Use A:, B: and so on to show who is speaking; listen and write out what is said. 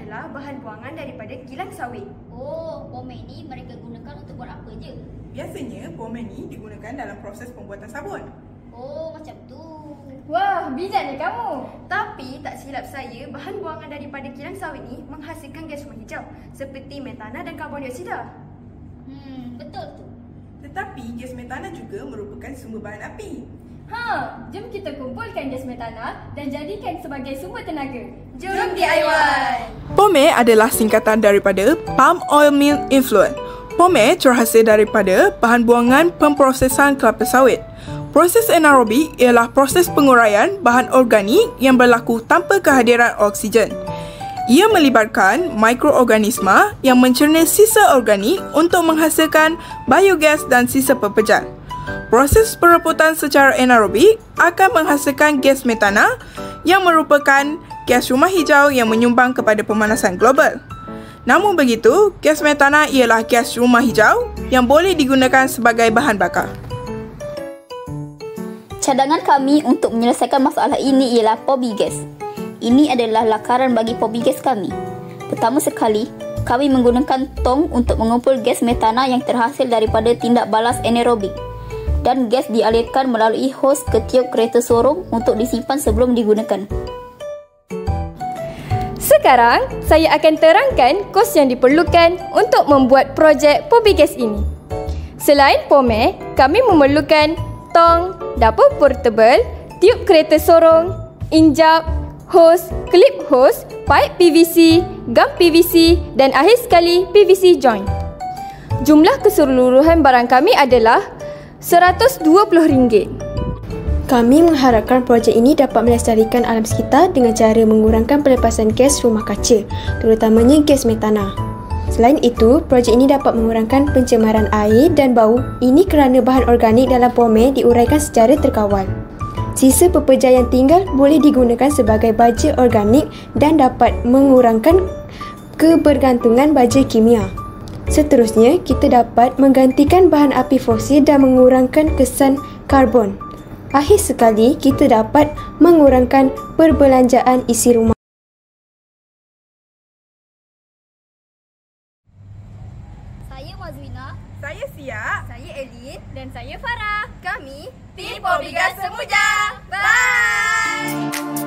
A: adalah bahan buangan daripada kilang sawit.
B: Oh, pomen ni mereka gunakan untuk buat apa je?
C: Biasanya, pomen ni digunakan dalam proses pembuatan sabun.
B: Oh, macam tu.
D: Wah, bijaknya kamu.
A: Tapi tak silap saya, bahan buangan daripada kilang sawit ni menghasilkan gas rumah hijau seperti metana dan karbon dioksida.
B: Betul tu.
C: Tetapi, gas metana juga merupakan sumber bahan api.
D: Jom kita kumpulkan gas metana dan jadikan sebagai sumber tenaga.
A: Jom DIY!
C: POME adalah singkatan daripada Palm Oil Mill Effluent. POME terhasil daripada bahan buangan pemprosesan kelapa sawit. Proses anaerobik ialah proses penguraian bahan organik yang berlaku tanpa kehadiran oksigen. Ia melibatkan mikroorganisma yang mencerna sisa organik untuk menghasilkan biogas dan sisa pepejal. Proses perebutan secara anaerobik akan menghasilkan gas metana yang merupakan gas rumah hijau yang menyumbang kepada pemanasan global. Namun begitu, gas metana ialah gas rumah hijau yang boleh digunakan sebagai bahan bakar.
B: Cadangan kami untuk menyelesaikan masalah ini ialah Pobigas. Ini adalah lakaran bagi Pobigas kami. Pertama sekali, kami menggunakan tong untuk mengumpul gas metana yang terhasil daripada tindak balas anaerobik. Dan gas dialirkan melalui hos ke tiup kereta sorong untuk disimpan sebelum digunakan.
D: Sekarang, saya akan terangkan kos yang diperlukan untuk membuat projek Pobigas ini. Selain POME, kami memerlukan tong, dapur portable, tiup kereta sorong, injap, hos, klip hos, pipe PVC, gam PVC dan akhir sekali PVC joint. Jumlah keseluruhan barang kami adalah RM120.
E: Kami mengharapkan projek ini dapat melestarikan alam sekitar dengan cara mengurangkan pelepasan gas rumah kaca, terutamanya gas metana. Selain itu, projek ini dapat mengurangkan pencemaran air dan bau. Ini kerana bahan organik dalam POME diuraikan secara terkawal. Sisa pepejal yang tinggal boleh digunakan sebagai baja organik dan dapat mengurangkan kebergantungan baja kimia. Seterusnya, kita dapat menggantikan bahan api fosil dan mengurangkan kesan karbon. Akhir sekali, kita dapat mengurangkan perbelanjaan isi rumah.
B: Saya Wazwina.
C: Saya Sia.
A: Saya Elin.
D: Dan saya Farah.
A: Kami
D: Tim Pobigas Semuja. Bye!